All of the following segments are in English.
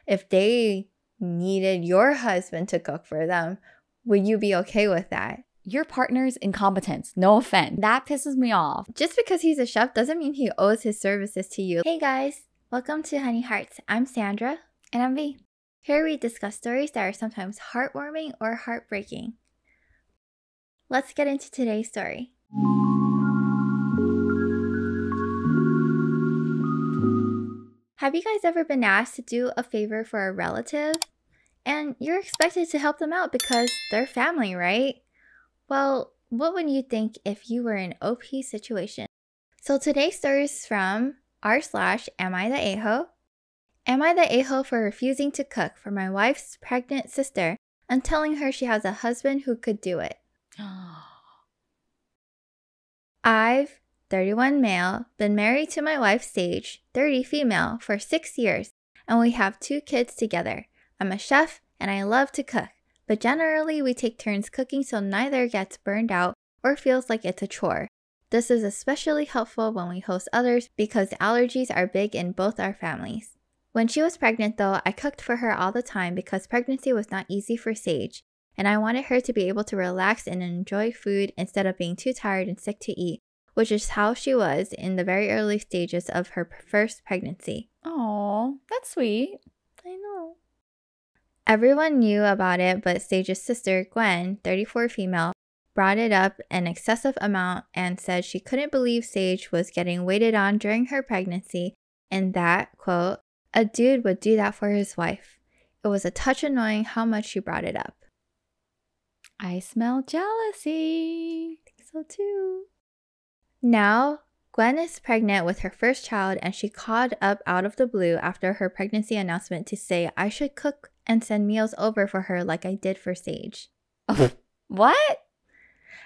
if they needed your husband to cook for them, would you be okay with that? Your partner's incompetence. No offense. That pisses me off. Just because he's a chef doesn't mean he owes his services to you. Hey guys, welcome to Honey Hearts. I'm Sandra. And I'm V. Here we discuss stories that are sometimes heartwarming or heartbreaking. Let's get into today's story. Have you guys ever been asked to do a favor for a relative? And you're expected to help them out because they're family, right? Well, what would you think if you were in OP situation? So today's story is from r/Am I the A-ho? Am I the a-hole for refusing to cook for my wife's pregnant sister and telling her she has a husband who could do it? I've, 31 male, been married to my wife Sage, 30 female, for 6 years, and we have 2 kids together. I'm a chef and I love to cook, but generally we take turns cooking so neither gets burned out or feels like it's a chore. This is especially helpful when we host others because allergies are big in both our families. When she was pregnant though, I cooked for her all the time because pregnancy was not easy for Sage, and I wanted her to be able to relax and enjoy food instead of being too tired and sick to eat, which is how she was in the very early stages of her first pregnancy. Oh, that's sweet. I know. Everyone knew about it, but Sage's sister, Gwen, 34 female, brought it up an excessive amount and said she couldn't believe Sage was getting waited on during her pregnancy and that, quote, a dude would do that for his wife. It was a touch annoying how much she brought it up. I smell jealousy. I think so too. Now, Gwen is pregnant with her first child and she called up out of the blue after her pregnancy announcement to say I should cook and send meals over for her like I did for Sage. What?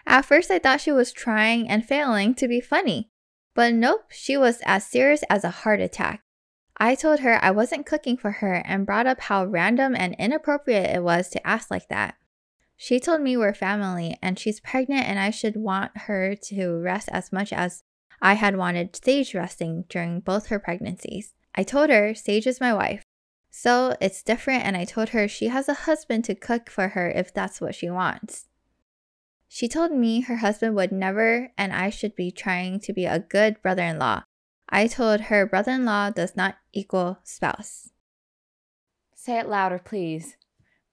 At first I thought she was trying and failing to be funny, but nope, she was as serious as a heart attack. I told her I wasn't cooking for her and brought up how random and inappropriate it was to ask like that. She told me we're family and she's pregnant and I should want her to rest as much as I had wanted Sage resting during both her pregnancies. I told her Sage is my wife, so it's different, and I told her she has a husband to cook for her if that's what she wants. She told me her husband would never and I should be trying to be a good brother-in-law. I told her brother-in-law does not equal spouse. Say it louder, please.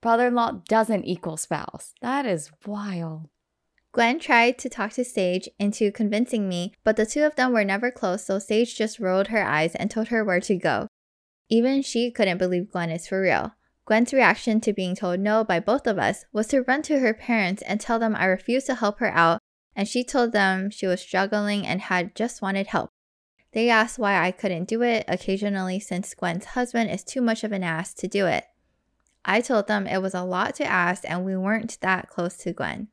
Brother-in-law doesn't equal spouse. That is wild. Gwen tried to talk to Sage into convincing me, but the two of them were never close, so Sage just rolled her eyes and told her where to go. Even she couldn't believe Gwen is for real. Gwen's reaction to being told no by both of us was to run to her parents and tell them I refused to help her out, and she told them she was struggling and had just wanted help. They asked why I couldn't do it occasionally since Gwen's husband is too much of an ass to do it. I told them it was a lot to ask and we weren't that close to Gwen.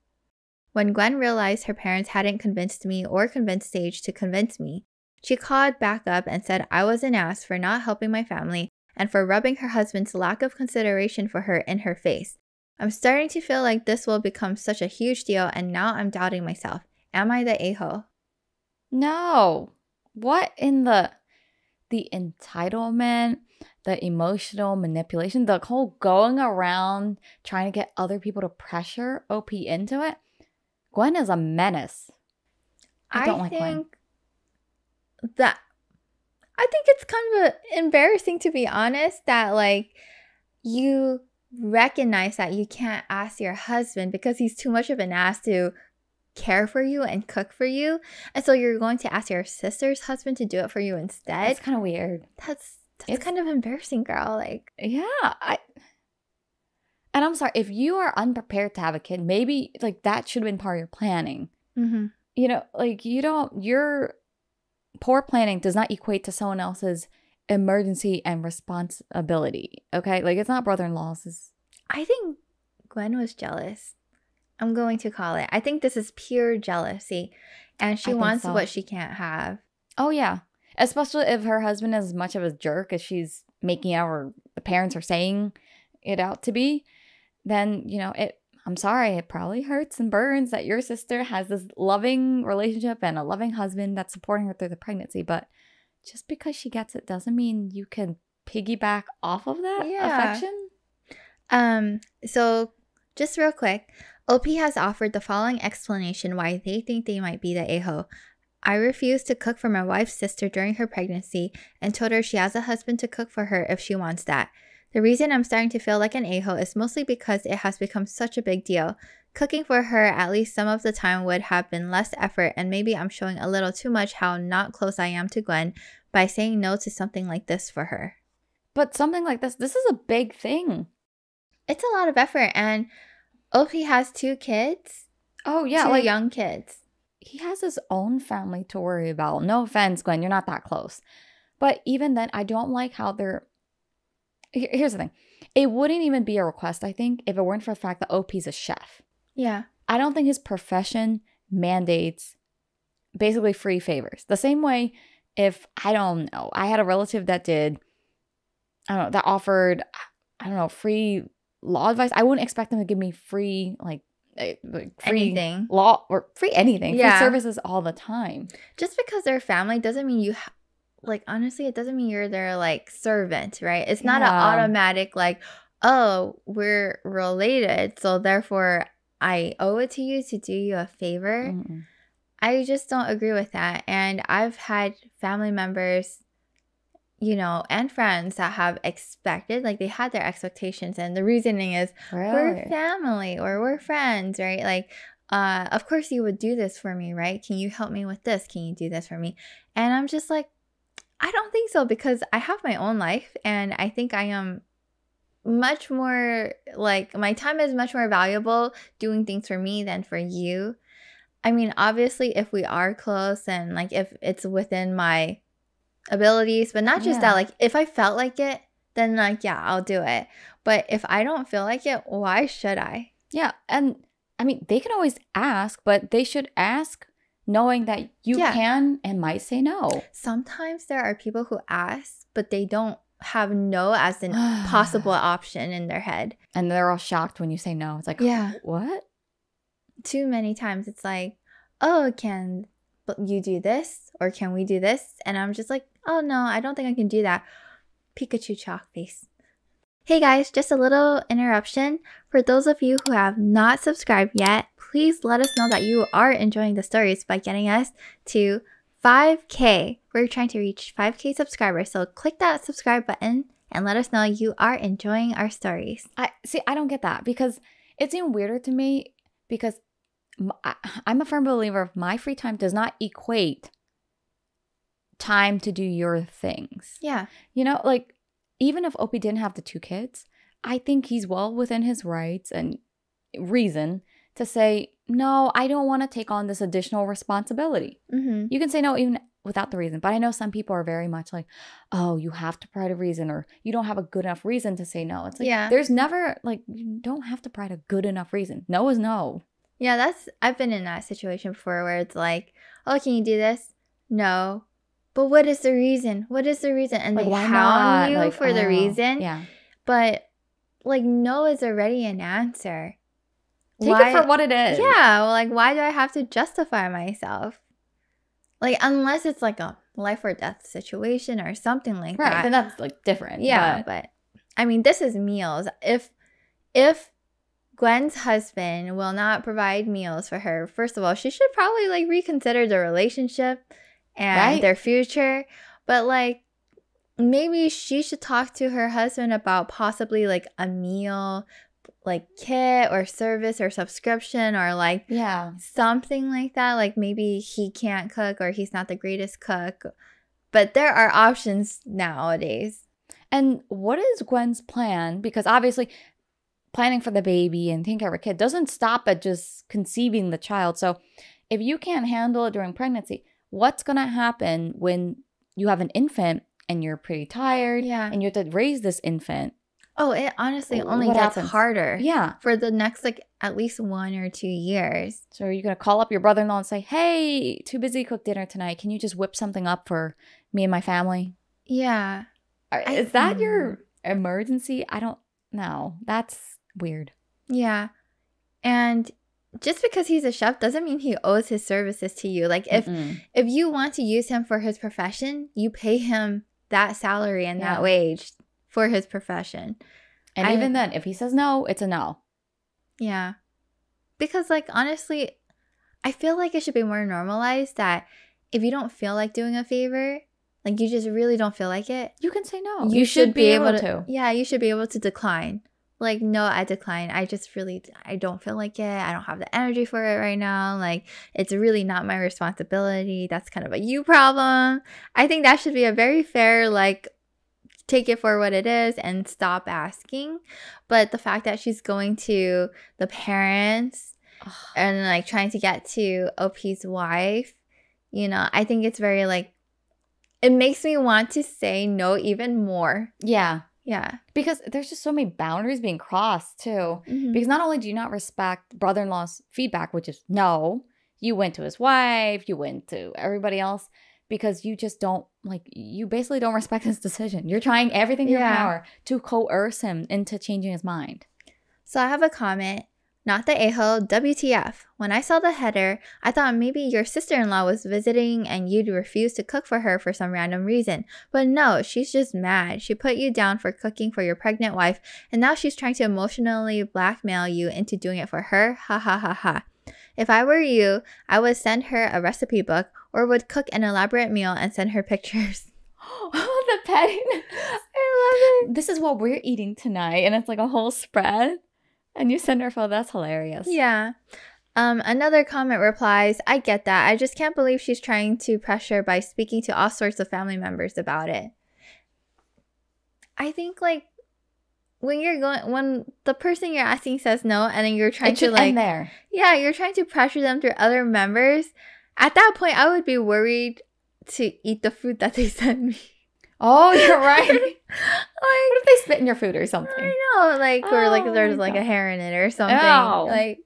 When Gwen realized her parents hadn't convinced me or convinced Sage to convince me, she called back up and said I was an ass for not helping my family and for rubbing her husband's lack of consideration for her in her face. I'm starting to feel like this will become such a huge deal and now I'm doubting myself. Am I the a-hole? No. What in the entitlement, the emotional manipulation, the whole going around trying to get other people to pressure OP into it? Gwen is a menace. I don't like Gwen. I think it's kind of embarrassing, to be honest, that like you recognize that you can't ask your husband because he's too much of an ass to care for you and cook for you, and so you're going to ask your sister's husband to do it for you instead. It's kind of weird. That's kind of embarrassing, girl. Like, yeah, and I'm sorry if you are unprepared to have a kid. Maybe like that should have been part of your planning. Mm-hmm. You know, like your poor planning does not equate to someone else's emergency and responsibility. Okay, like it's not brother-in-law's. I think Gwen was jealous. I'm going to call it. I think this is pure jealousy, and she wants what she can't have. Oh yeah, especially if her husband is as much of a jerk as she's making out, or the parents are saying it out to be. Then I'm sorry, it probably hurts and burns that your sister has this loving relationship and a loving husband that's supporting her through the pregnancy. But just because she gets it doesn't mean you can piggyback off of that affection? So just real quick, OP has offered the following explanation why they think they might be the a-hole. I refused to cook for my wife's sister during her pregnancy and told her she has a husband to cook for her if she wants that. The reason I'm starting to feel like an a-hole is mostly because it has become such a big deal. Cooking for her at least some of the time would have been less effort, and maybe I'm showing a little too much how not close I am to Gwen by saying no to something like this for her. But something like this is a big thing. It's a lot of effort, and OP has 2 kids. Oh, yeah. 2 like young kids. He has his own family to worry about. No offense, Gwen, you're not that close. But even then, I don't like how they're... Here's the thing. It wouldn't even be a request, I think, if it weren't for the fact that OP's a chef. Yeah. I don't think his profession mandates basically free favors. The same way if, I don't know, I had a relative that did, that offered, free law advice. I wouldn't expect them to give me free, free anything. Law or free anything. Yeah. Free services all the time. Just because they're family doesn't mean you... honestly, it doesn't mean you're their, servant, right? It's not an automatic, oh, we're related, so therefore I owe it to you to do you a favor. Mm-mm. I just don't agree with that. And I've had family members, and friends that have expected, they had their expectations, and the reasoning is, we're family or we're friends, right? Of course you would do this for me, right? Can you help me with this? Can you do this for me? And I'm just like, I don't think so, because I have my own life, and I think I am much more, my time is much more valuable doing things for me than for you. I mean, obviously, if we are close and, if it's within my abilities, but not just that, if I felt like it, then, yeah, I'll do it. But if I don't feel like it, why should I? Yeah, and, I mean, they can always ask, but they should ask knowing that you can and might say no. Sometimes there are people who ask, but they don't have no as an possible option in their head. And they're all shocked when you say no. It's like, what? Too many times it's like, oh, can you do this? Or can we do this? And I'm just like, oh, no, I don't think I can do that. Pikachu chalk face. Hey guys, just a little interruption. For those of you who have not subscribed yet, please let us know that you are enjoying the stories by getting us to 5K. We're trying to reach 5K subscribers, so click that subscribe button and let us know you are enjoying our stories. I don't get that, because it's even weirder to me, because I'm a firm believer of my free time does not equate time to do your things. Yeah. Even if Opie didn't have the 2 kids, I think he's well within his rights and reason to say, no, I don't want to take on this additional responsibility. Mm-hmm. You can say no even without the reason. But I know some people are very much like, oh, you have to provide a reason, or you don't have a good enough reason to say no. It's like, there's never, you don't have to provide a good enough reason. No is no. Yeah, I've been in that situation before where it's like, oh, can you do this? No. But what is the reason? What is the reason? And they hound you for the reason. Yeah. But, no is already an answer. Take it for what it is. Yeah. Well, why do I have to justify myself? Unless it's a life or death situation or something like that. Right. Then that's, different. Yeah. But, I mean, this is meals. If Gwen's husband will not provide meals for her, first of all, she should probably, reconsider the relationship and their future. But maybe she should talk to her husband about possibly a meal kit or service or subscription or something like that. Maybe he can't cook or he's not the greatest cook, but there are options nowadays. And what is Gwen's plan? Because obviously planning for the baby and taking care of a kid doesn't stop at just conceiving the child. So if you can't handle it during pregnancy, what's going to happen when you have an infant and you're pretty tired and you have to raise this infant? Oh, it honestly only gets harder. Yeah. For the next, at least 1 or 2 years. So are you going to call up your brother-in-law and say, hey, too busy to cook dinner tonight. Can you just whip something up for me and my family? Yeah. Is that your emergency? I don't know. That's weird. Yeah. And just because he's a chef doesn't mean he owes his services to you. If you want to use him for his profession, you pay him that salary and that wage for his profession. And even then, if he says no, it's a no. Yeah. Because, like, honestly, I feel like it should be more normalized that if you don't feel like doing a favor, like, you just really don't feel like it, you can say no. You should be able to. Yeah, you should be able to decline. Like, no, I decline. I don't feel like it. I don't have the energy for it right now. Like, it's really not my responsibility. That's kind of a you problem. I think that should be a very fair, like, take it for what it is and stop asking. But the fact that she's going to the parents and, like, trying to get to OP's wife, you know, I think it's very, like, it makes me want to say no even more. Yeah. Yeah. Because there's just so many boundaries being crossed, too. Mm-hmm. Because not only do you not respect brother-in-law's feedback, which is no, you went to his wife, you went to everybody else, because you just don't, like, you basically don't respect his decision. You're trying everything in your power to coerce him into changing his mind. So I have a comment. Not the a-hole, WTF. When I saw the header, I thought maybe your sister-in-law was visiting and you'd refuse to cook for her for some random reason. But no, she's just mad. She put you down for cooking for your pregnant wife, and now she's trying to emotionally blackmail you into doing it for her. Ha ha ha ha. If I were you, I would send her a recipe book or would cook an elaborate meal and send her pictures. Oh, the petting. I love it. This is what we're eating tonight, and it's like a whole spread. And you send her photo. That's hilarious. Yeah. Another comment replies, I get that. I just can't believe she's trying to pressure by speaking to all sorts of family members about it. I think, like, when the person you're asking says no, and then you're trying to, like, end there. Yeah, you're trying to pressure them through other members. At that point, I would be worried to eat the food that they sent me. Oh, you're right. Like, what if they spit in your food or something? I know, like, or like there's like a hair in it or something. Like,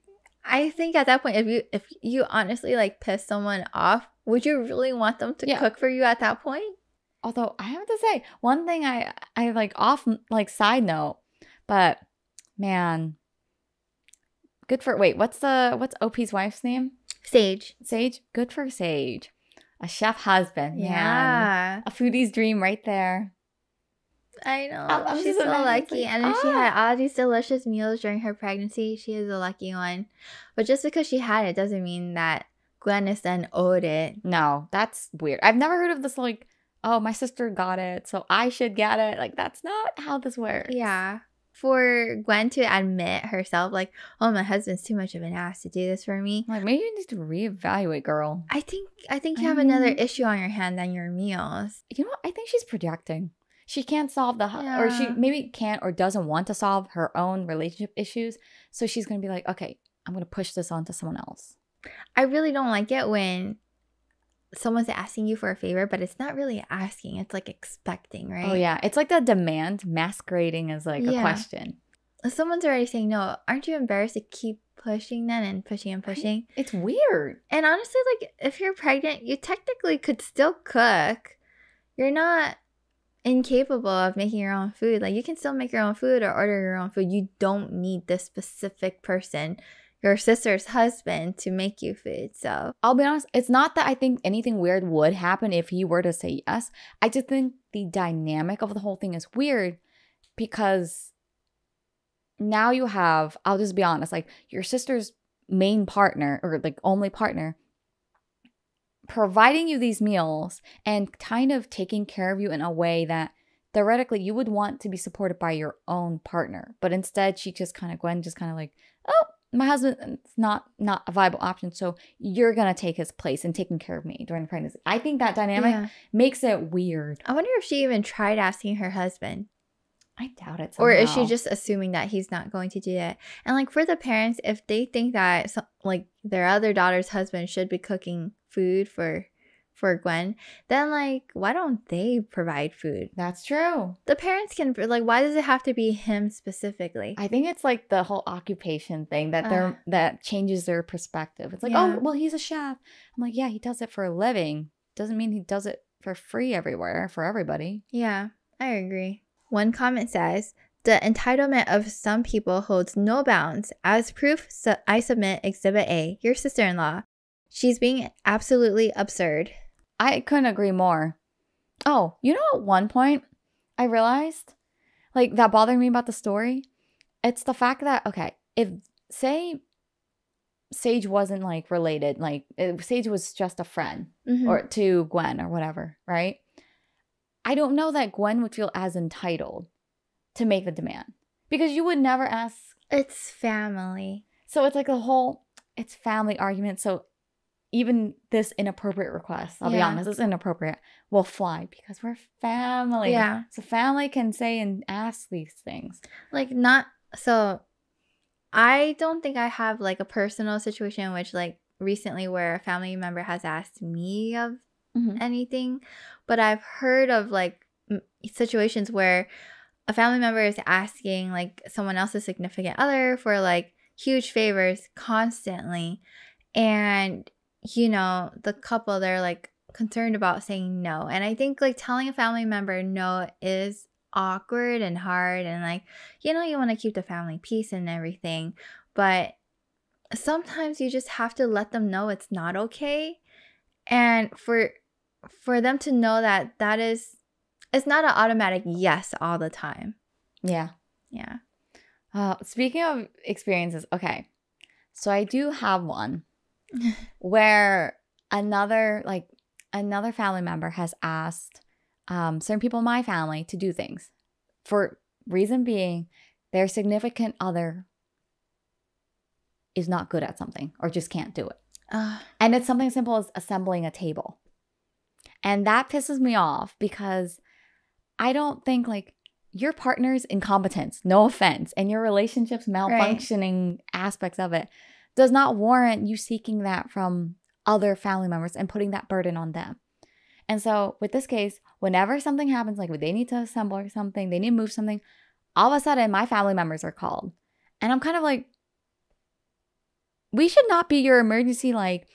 I think at that point, if you honestly, like, piss someone off, would you really want them to cook for you at that point? Although I have to say, one thing I like off, like, side note, but man, good for, what's OP's wife's name? Sage. Good for Sage. A chef husband, man. Yeah. A foodie's dream right there. I know. She's so lucky. And then she had all these delicious meals during her pregnancy. She is a lucky one. But just because she had it doesn't mean that Glennis then owed it. No, that's weird. I've never heard of this, like, oh, my sister got it, so I should get it. Like, that's not how this works. Yeah. For Gwen to admit herself, like, oh, my husband's too much of an ass to do this for me. Like, maybe you need to reevaluate, girl. I think you have another issue on your hand than your meals. You know what? I think she's projecting. She can't solve or she maybe can't or doesn't want to solve her own relationship issues. So she's going to be like, okay, I'm going to push this on to someone else. I really don't like it when someone's asking you for a favor, but it's not really asking. It's like expecting, right? Oh, yeah. It's like the demand masquerading as, like, a question. If someone's already saying no, aren't you embarrassed to keep pushing then and pushing and pushing? It's weird. And honestly, like, if you're pregnant, you technically could still cook. You're not incapable of making your own food. Like, you can still make your own food or order your own food. You don't need this specific person, your sister's husband, to make you food. So I'll be honest, it's not that I think anything weird would happen if he were to say yes. I just think the dynamic of the whole thing is weird because now you have, I'll just be honest, like, your sister's main partner or, like, only partner providing you these meals and kind of taking care of you in a way that theoretically you would want to be supported by your own partner. But instead, Gwen just kind of like, oh, my husband's not a viable option, so you're going to take his place in taking care of me during pregnancy. I think that dynamic makes it weird. I wonder if she even tried asking her husband. I doubt it somehow. Or is she just assuming that he's not going to do it? And, like, for the parents, if they think that, like, their other daughter's husband should be cooking food for Gwen, then, like, why don't they provide food? That's true. The parents can, like, why does it have to be him specifically? I think it's, like, the whole occupation thing that changes their perspective. It's like, oh, well, he's a chef. I'm like, yeah, he does it for a living. Doesn't mean he does it for free everywhere for everybody. Yeah, I agree. One comment says, the entitlement of some people holds no bounds. As proof, I submit Exhibit A, your sister-in-law. She's being absolutely absurd. I couldn't agree more. Oh, you know, at one point, I realized like that bothered me about the story. It's the fact that, okay, if say Sage wasn't like related, like if Sage was just a friend or to Gwen or whatever, right? I don't know that Gwen would feel as entitled to make the demand because you would never ask. It's family. So it's like a whole, it's family argument. So even this inappropriate request, I'll be honest, it's inappropriate, will fly because we're family. Yeah. So family can say and ask these things. Like not, so I don't think I have like a personal situation in which like recently where a family member has asked me of anything, but I've heard of like situations where a family member is asking like someone else's significant other for like huge favors constantly, and you know the couple, they're like concerned about saying no, and I think like telling a family member no is awkward and hard, and like, you know, you want to keep the family peace and everything, but sometimes you just have to let them know it's not okay, and for them to know that that is, it's not an automatic yes all the time. Yeah. Speaking of experiences, okay, so I do have one where another family member has asked certain people in my family to do things, for reason being their significant other is not good at something or just can't do it. And it's something simple as assembling a table. And that pisses me off because I don't think like your partner's incompetence, no offense, and your relationship's malfunctioning aspects of it does not warrant you seeking that from other family members and putting that burden on them. And so with this case, whenever something happens, like when they need to assemble or something, they need to move something, all of a sudden my family members are called. And I'm kind of like, we should not be your emergency, like,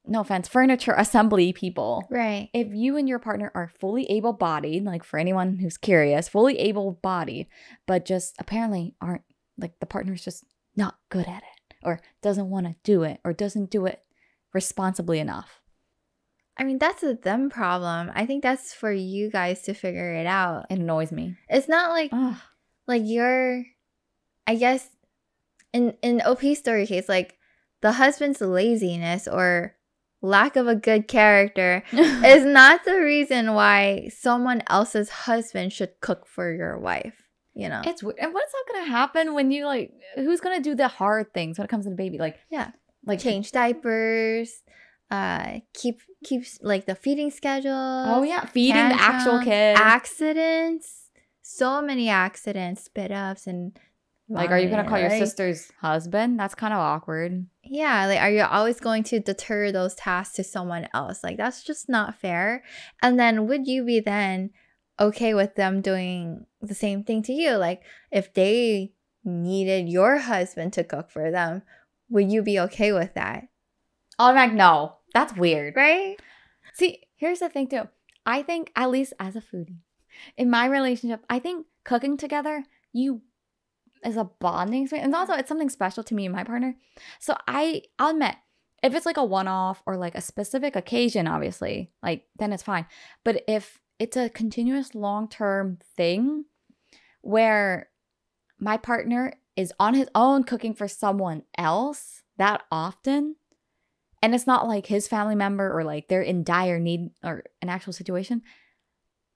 no offense, furniture assembly people. Right. If you and your partner are fully able-bodied, like for anyone who's curious, fully able-bodied, but just apparently aren't, like the partner's just not good at it or doesn't want to do it or doesn't do it responsibly enough. I mean, that's a them problem. I think that's for you guys to figure it out. It annoys me. It's not like, like you're, I guess, in OP's story case, like the husband's laziness or lack of a good character is not the reason why someone else's husband should cook for your wife. You know, it's weird. And what's not going to happen when you like, who's going to do the hard things when it comes to the baby? Like, like change diapers, keep like the feeding schedule. Oh yeah, feeding the actual kid. Accidents, so many accidents, spit ups, and like, are you gonna call your sister's husband? That's kind of awkward. Yeah, like, are you always going to deter those tasks to someone else? Like, that's just not fair. And then would you be then okay with them doing the same thing to you? Like, if they needed your husband to cook for them, would you be okay with that? Automatic no. That's weird. Right? See, here's the thing too. I think, at least as a foodie, in my relationship, I think cooking together, is a bonding experience. And also, it's something special to me and my partner. So I'll admit, if it's like a one-off or like a specific occasion, obviously, like then it's fine. But if it's a continuous long-term thing where my partner is on his own cooking for someone else that often, and it's not like his family member or like they're in dire need or an actual situation,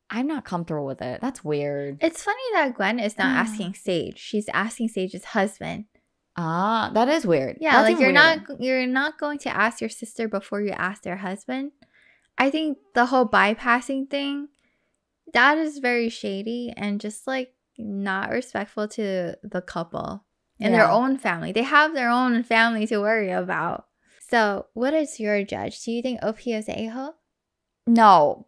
I'm not comfortable with it. That's weird. It's funny that Gwen is not asking Sage. She's asking Sage's husband. Ah, that is weird. Yeah, that's like you're not going to ask your sister before you ask their husband. I think the whole bypassing thing, that is very shady and just like not respectful to the couple and their own family. They have their own family to worry about. So, what is your judge? Do you think OP is an a-hole? No.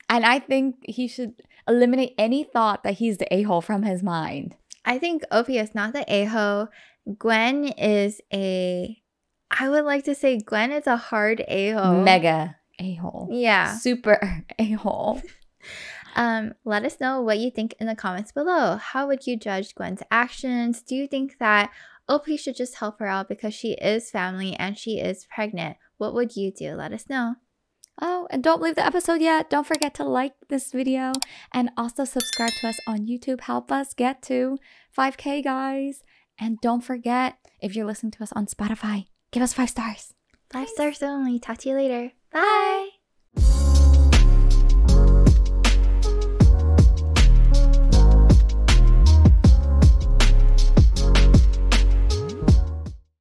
And I think he should eliminate any thought that he's the a-hole from his mind. I think OP is not the a-hole. Gwen is I would like to say Gwen is a hard a-hole. Mega a-hole. Yeah. Super a-hole. Let us know what you think in the comments below. How would you judge Gwen's actions? Do you think that OP should just help her out because she is family and she is pregnant? What would you do? Let us know. Oh, and don't leave the episode yet. Don't forget to like this video and also subscribe to us on YouTube. Help us get to 5K, guys. And don't forget, if you're listening to us on Spotify, give us 5 stars. 5 stars only. Talk to you later. Bye.